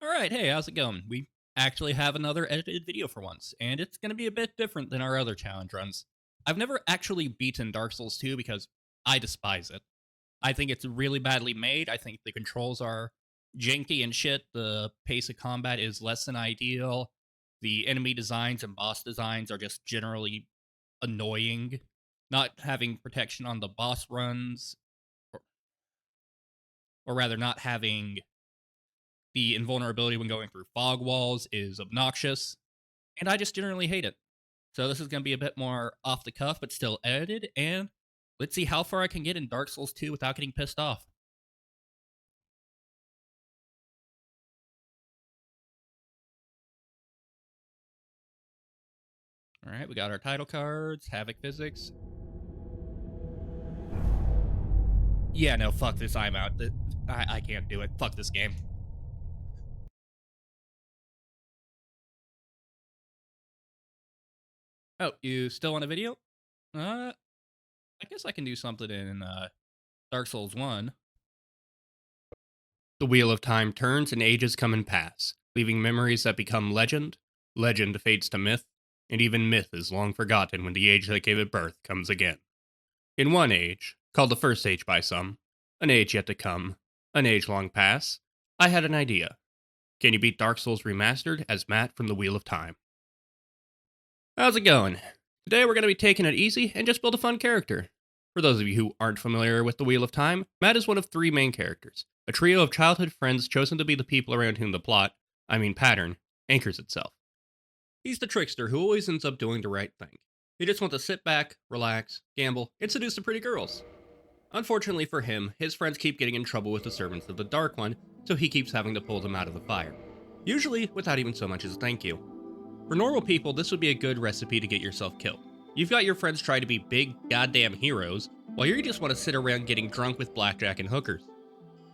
Alright, hey, how's it going? We actually have another edited video for once, and it's going to be a bit different than our other challenge runs. I've never actually beaten Dark Souls 2 because I despise it. I think it's really badly made. I think the controls are janky and shit. The pace of combat is less than ideal. The enemy designs and boss designs are just generally annoying. Not having protection on the boss runs, or, or rather, not having the invulnerability when going through fog walls is obnoxious, and I just generally hate it. So this is going to be a bit more off the cuff, but still edited, and let's see how far I can get in Dark Souls 2 without getting pissed off. Alright, we got our title cards, Havoc Physics. Yeah, no, fuck this, I'm out. I can't do it. Fuck this game. Oh, you still want a video? I guess I can do something in Dark Souls 1. The wheel of time turns and ages come and pass, leaving memories that become legend, legend fades to myth, and even myth is long forgotten when the age that gave it birth comes again. In one age, called the First Age by some, an age yet to come, an age long past, I had an idea. Can you beat Dark Souls Remastered as Matt from the Wheel of Time? How's it going? Today we're going to be taking it easy and just build a fun character. For those of you who aren't familiar with the Wheel of Time, Matt is one of three main characters, a trio of childhood friends chosen to be the people around whom the plot, pattern, anchors itself. He's the trickster who always ends up doing the right thing. He just wants to sit back, relax, gamble, and seduce the pretty girls. Unfortunately for him, his friends keep getting in trouble with the servants of the Dark One, so he keeps having to pull them out of the fire. Usually without even so much as a thank you. For normal people, this would be a good recipe to get yourself killed. You've got your friends try to be big goddamn heroes, while you just want to sit around getting drunk with blackjack and hookers.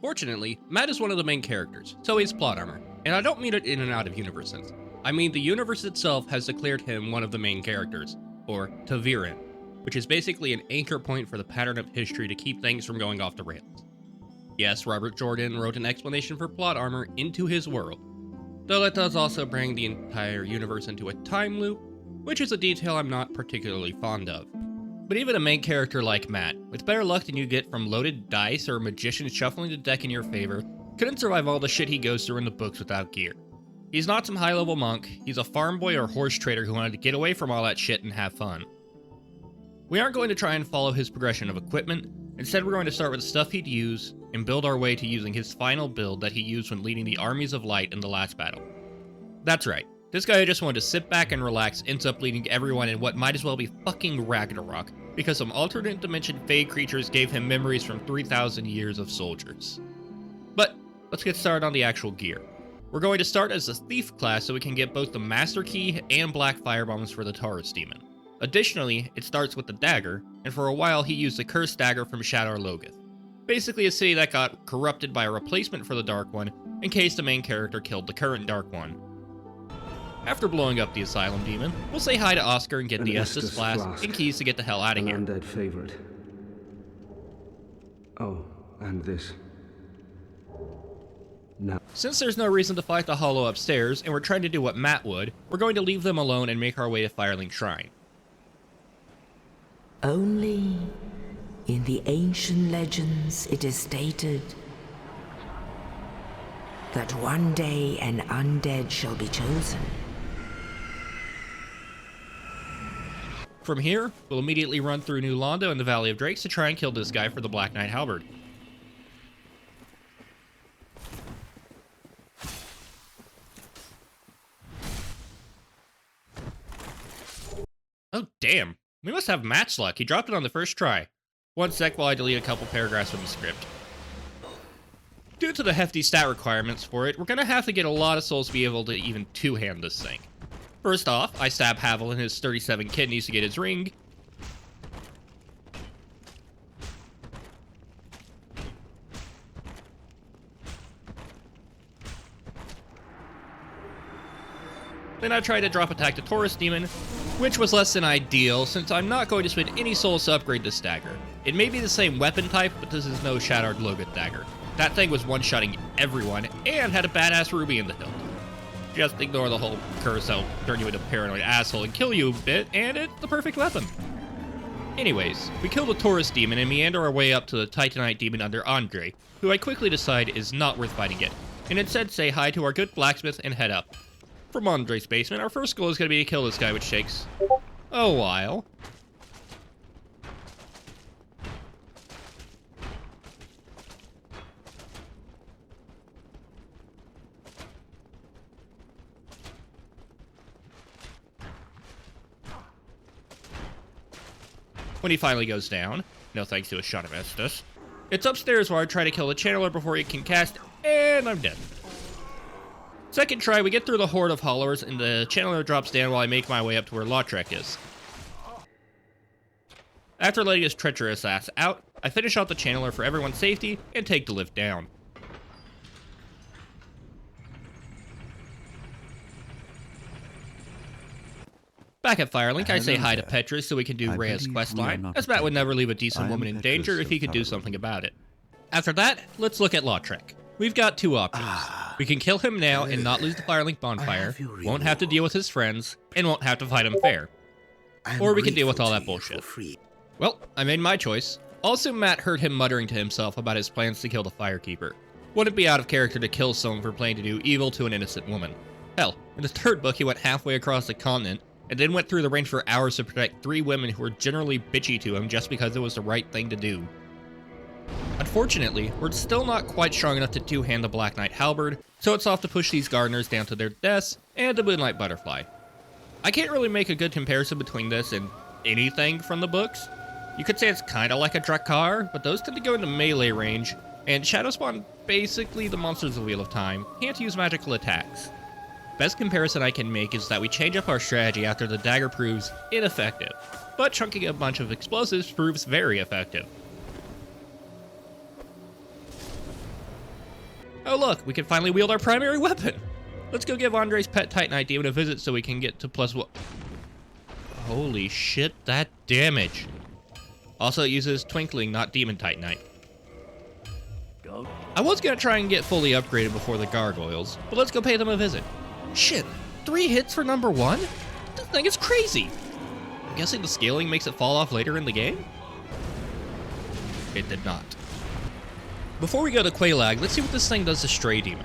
Fortunately, Matt is one of the main characters, so he's plot armor, and I don't mean it in and out of universe sense. I mean the universe itself has declared him one of the main characters, or ta'veren, which is basically an anchor point for the pattern of history to keep things from going off the rails. Yes, Robert Jordan wrote an explanation for plot armor into his world, though it does also bring the entire universe into a time loop, which is a detail I'm not particularly fond of. But even a main character like Matt, with better luck than you get from loaded dice or a magician shuffling the deck in your favor, couldn't survive all the shit he goes through in the books without gear. He's not some high-level monk, he's a farm boy or horse trader who wanted to get away from all that shit and have fun. We aren't going to try and follow his progression of equipment, instead we're going to start with the stuff he'd use, and build our way to using his final build that he used when leading the armies of light in the last battle. That's right. This guy who just wanted to sit back and relax ends up leading everyone in what might as well be fucking Ragnarok, because some alternate dimension Fey creatures gave him memories from 3,000 years of soldiers. But, let's get started on the actual gear. We're going to start as the Thief class so we can get both the Master Key and Black Firebombs for the Taurus Demon. Additionally, it starts with the Dagger, and for a while he used the Cursed Dagger from Shadar Logoth. Basically a city that got corrupted by a replacement for the Dark One, in case the main character killed the current Dark One. After blowing up the Asylum Demon, we'll say hi to Oscar and get the Estus Flask and keys to get the hell out of here. An undead favorite. Oh, and this. Now. Since there's no reason to fight the Hollow upstairs, and we're trying to do what Matt would, we're going to leave them alone and make our way to Firelink Shrine. Only in the ancient legends it is stated that one day an undead shall be chosen. From here, we'll immediately run through New Londo and the Valley of Drakes to try and kill this guy for the Black Knight Halberd. Oh damn, we must have match luck. He dropped it on the first try. One sec while I delete a couple paragraphs from the script. Due to the hefty stat requirements for it, we're gonna have to get a lot of souls to be able to even two-hand this thing. First off, I stab Havel in his 37 kidneys to get his ring. Then I tried to drop attack the Taurus Demon, which was less than ideal since I'm not going to spend any souls to upgrade this dagger. It may be the same weapon type, but this is no Shattered Logoth dagger. That thing was one-shotting everyone and had a badass ruby in the hilt. Just ignore the whole curse that'll turn you into a paranoid asshole and kill you a bit, and it's the perfect weapon. Anyways, we kill the Taurus demon and meander our way up to the Titanite demon under Andre, who I quickly decide is not worth fighting yet, and instead say hi to our good blacksmith and head up. From Andre's basement, our first goal is going to be to kill this guy, which takes a while. When he finally goes down, no thanks to a shot of Estus, it's upstairs where I try to kill the channeler before he can cast, and I'm dead. Second try, we get through the horde of hollowers, and the channeler drops down while I make my way up to where Lautrec is. After letting his treacherous ass out, I finish out the channeler for everyone's safety and take the lift down. Back at Firelink, I say hi to Petrus so we can do Rhea's questline, as Matt would never leave a decent woman in danger if he could do something about it. After that, let's look at Lautrec. We've got two options. We can kill him now and not lose the Firelink bonfire, won't have to deal with his friends, and won't have to fight him fair. Or we can deal with all that bullshit. Well, I made my choice. Also, Matt heard him muttering to himself about his plans to kill the Firekeeper. Wouldn't it be out of character to kill someone for planning to do evil to an innocent woman? Hell, in the third book he went halfway across the continent, and then went through the range for hours to protect 3 women who were generally bitchy to him just because it was the right thing to do. Unfortunately, we're still not quite strong enough to two-hand the Black Knight halberd, so it's off to push these gardeners down to their deaths and the Moonlight Butterfly. I can't really make a good comparison between this and anything from the books. You could say it's kinda like a Drakkar, but those tend to go into melee range, and Shadowspawn, basically the monsters of the Wheel of Time, can't use magical attacks. Best comparison I can make is that we change up our strategy after the dagger proves ineffective, but chunking a bunch of explosives proves very effective. Oh look, we can finally wield our primary weapon! Let's go give Andre's pet Titanite demon a visit so we can get to +1. Holy shit, that damage! Also, it uses Twinkling, not Demon Titanite. I was gonna try and get fully upgraded before the gargoyles, but let's go pay them a visit. Shit, 3 hits for number 1? This thing is crazy! I'm guessing the scaling makes it fall off later in the game? It did not. Before we go to Quelaag, let's see what this thing does to Stray Demon.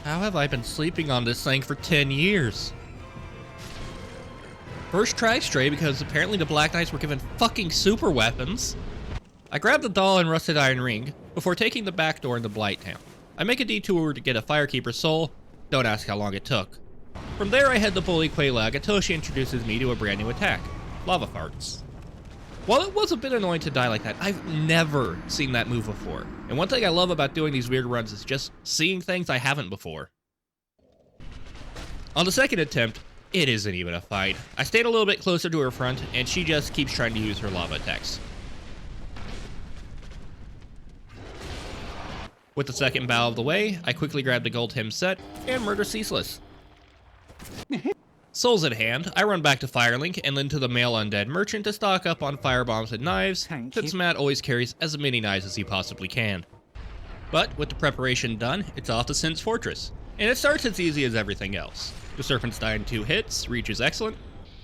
How have I been sleeping on this thing for 10 years? First try Stray because apparently the Black Knights were given fucking super weapons. I grab the doll and rusted iron ring before taking the back door into Blighttown. I make a detour to get a Firekeeper soul. Don't ask how long it took. From there, I head to bully Quelaag until she introduces me to a brand new attack, Lava Farts. While it was a bit annoying to die like that, I've never seen that move before. And one thing I love about doing these weird runs is just seeing things I haven't before. On the second attempt, it isn't even a fight. I stayed a little bit closer to her front, and she just keeps trying to use her lava attacks. With the second bow of the way, I quickly grab the gold hymn set and murder Ceaseless. Souls at hand, I run back to Firelink and then to the male undead merchant to stock up on firebombs and knives, since Matt always carries as many knives as he possibly can. But with the preparation done, it's off to Sin's Fortress, and it starts as easy as everything else. The serpents die in 2 hits, reach is excellent,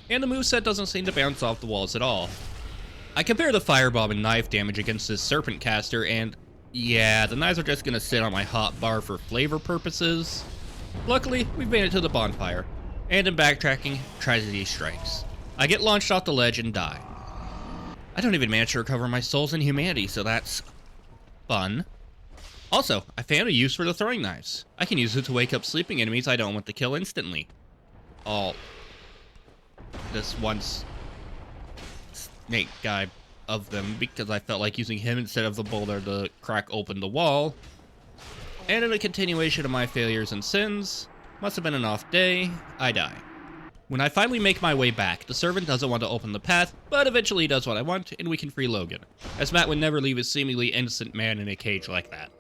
and the moveset doesn't seem to bounce off the walls at all. I compare the firebomb and knife damage against this serpent caster, and yeah, the knives are just gonna sit on my hot bar for flavor purposes. Luckily, we've made it to the bonfire, and in backtracking, tragedy strikes. I get launched off the ledge and die. I don't even manage to recover my souls and humanity, so that's fun. Also, I found a use for the throwing knives. I can use it to wake up sleeping enemies I don't want to kill instantly. This one snake guy of them, because I felt like using him instead of the boulder to crack open the wall. And in a continuation of my failures and sins, must have been an off day, I die. When I finally make my way back, the servant doesn't want to open the path, but eventually he does what I want, and we can free Logan, as Matt would never leave a seemingly innocent man in a cage like that.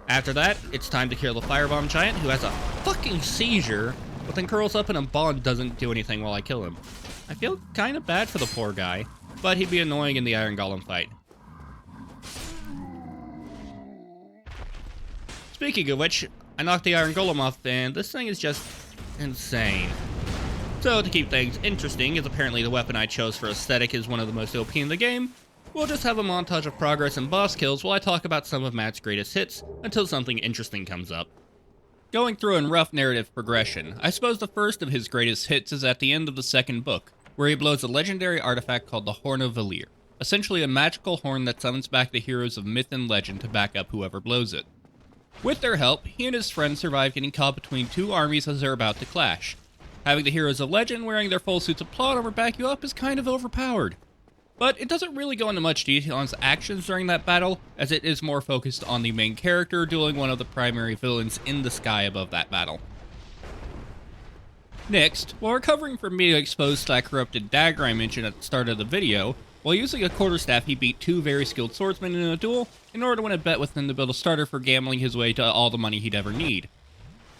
After that, it's time to kill the firebomb giant, who has a fucking seizure, but then curls up in a ball and doesn't do anything while I kill him. I feel kinda bad for the poor guy, but he'd be annoying in the Iron Golem fight. Speaking of which, I knocked the Iron Golem off and this thing is just insane. So to keep things interesting, as apparently the weapon I chose for aesthetic is one of the most OP in the game, we'll just have a montage of progress and boss kills while I talk about some of Matt's greatest hits until something interesting comes up. Going through in rough narrative progression, I suppose the first of his greatest hits is at the end of the second book, where he blows a legendary artifact called the Horn of Valir, essentially a magical horn that summons back the heroes of myth and legend to back up whoever blows it. With their help, he and his friends survive getting caught between two armies as they're about to clash. Having the heroes of legend wearing their full suits of plot armor back you up is kind of overpowered. But it doesn't really go into much detail on his actions during that battle, as it is more focused on the main character dueling one of the primary villains in the sky above that battle. Next, while recovering from being exposed to that corrupted dagger I mentioned at the start of the video, while using a quarterstaff he beat two very skilled swordsmen in a duel in order to win a bet with them to build a starter for gambling his way to all the money he'd ever need.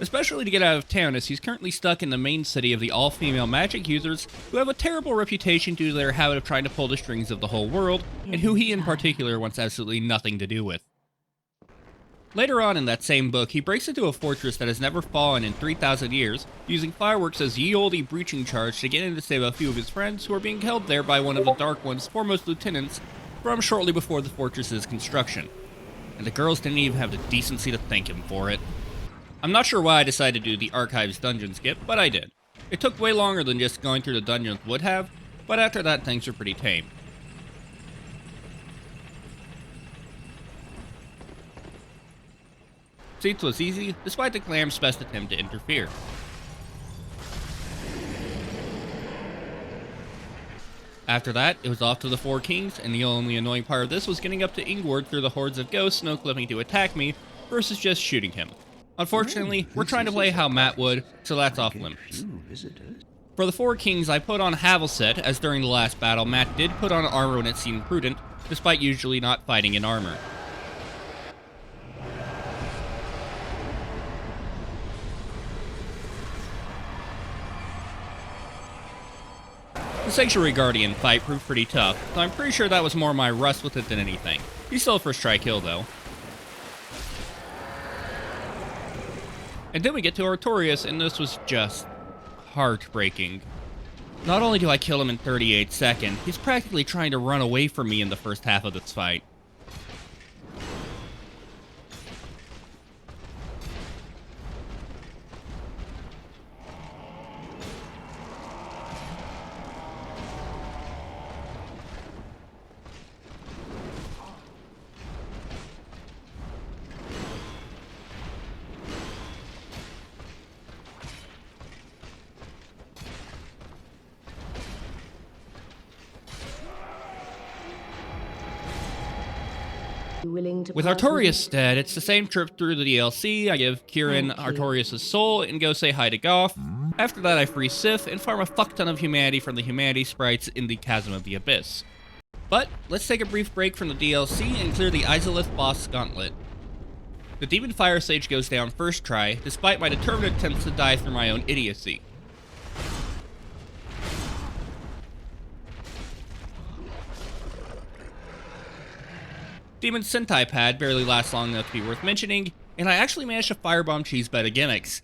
Especially to get out of town, as he's currently stuck in the main city of the all-female magic users who have a terrible reputation due to their habit of trying to pull the strings of the whole world, and who he in particular wants absolutely nothing to do with. Later on in that same book, he breaks into a fortress that has never fallen in 3,000 years, using fireworks as ye olde breaching charge to get in to save a few of his friends who are being held there by one of the Dark One's foremost lieutenants from shortly before the fortress's construction. And the girls didn't even have the decency to thank him for it. I'm not sure why I decided to do the Archives dungeon skip, but I did. It took way longer than just going through the dungeons would have, but after that things were pretty tame. Seats was easy, despite the Clam's best attempt to interfere. After that, it was off to the Four Kings, and the only annoying part of this was getting up to Ingward through the hordes of ghosts snow-clipping to attack me, versus just shooting him. Unfortunately, we're trying to play how Matt would, so that's off limits. For the Four Kings, I put on Havelset, as during the last battle, Matt did put on armor when it seemed prudent, despite usually not fighting in armor. The Sanctuary Guardian fight proved pretty tough, so I'm pretty sure that was more my rust with it than anything. He's still a first try kill though. And then we get to Artorias, and this was just heartbreaking. Not only do I kill him in 38 seconds, he's practically trying to run away from me in the first half of this fight. With Artorias dead, it's the same trip through the DLC. I give Kieran Artorias' soul and go say hi to Goff. After that, I free Sif and farm a fuck ton of humanity from the humanity sprites in the Chasm of the Abyss. But let's take a brief break from the DLC and clear the Izalith boss gauntlet. The Demon Fire Sage goes down first try, despite my determined attempts to die through my own idiocy. Demon Sentai Pad barely lasts long enough to be worth mentioning, and I actually managed to firebomb Cheese Beta Gimmicks.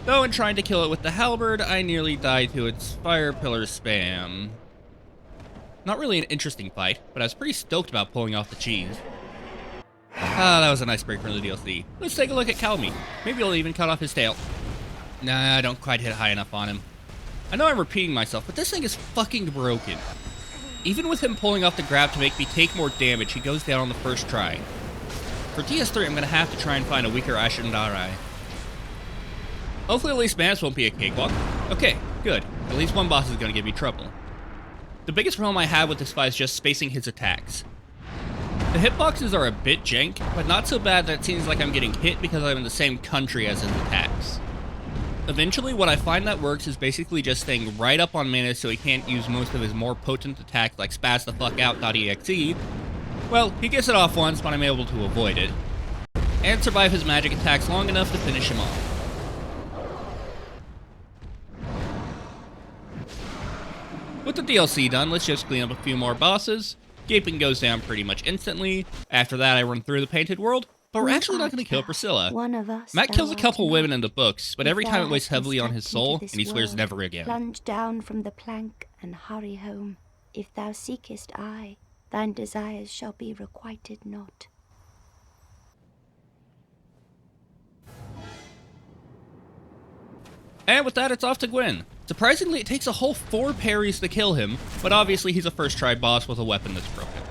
Though in trying to kill it with the halberd, I nearly died to its fire pillar spam. Not really an interesting fight, but I was pretty stoked about pulling off the cheese. Ah, that was a nice break from the DLC. Let's take a look at Calmy. Maybe I'll even cut off his tail. Nah, I don't quite hit high enough on him. I know I'm repeating myself, but this thing is fucking broken. Even with him pulling off the grab to make me take more damage, he goes down on the first try. For DS3, I'm gonna have to try and find a weaker Ashendarai. Hopefully at least Mance won't be a cakewalk. Okay, good. At least one boss is gonna give me trouble. The biggest problem I have with this fight is just spacing his attacks. The hitboxes are a bit jank, but not so bad that it seems like I'm getting hit because I'm in the same country as his attacks. Eventually, what I find that works is basically just staying right up on Manus so he can't use most of his more potent attacks like Spaz the Fuck Out.exe. Well, he gets it off once, but I'm able to avoid it. And survive his magic attacks long enough to finish him off. With the DLC done, let's just clean up a few more bosses. Gaping goes down pretty much instantly. After that, I run through the painted world, but we're actually not going to kill Priscilla. One of us Matt kills a thou couple art women not. in the books, but If every thou time it weighs hast been heavily on his stepped into soul, this and he swears world, never again. Plunge down from the plank and hurry home. If thou seekest I, thine desires shall be requited not. And with that, it's off to Gwyn. Surprisingly, it takes a whole 4 parries to kill him, but obviously he's a first try boss with a weapon that's broken.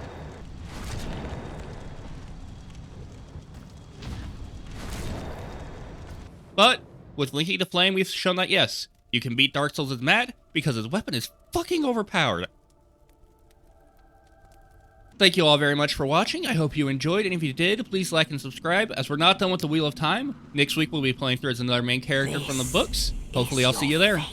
But with Linking to Flame, we've shown that yes, you can beat Dark Souls as Matt because his weapon is fucking overpowered. Thank you all very much for watching. I hope you enjoyed, and if you did, please like and subscribe, as we're not done with the Wheel of Time. Next week we'll be playing through as another main character from the books. Hopefully I'll see you there.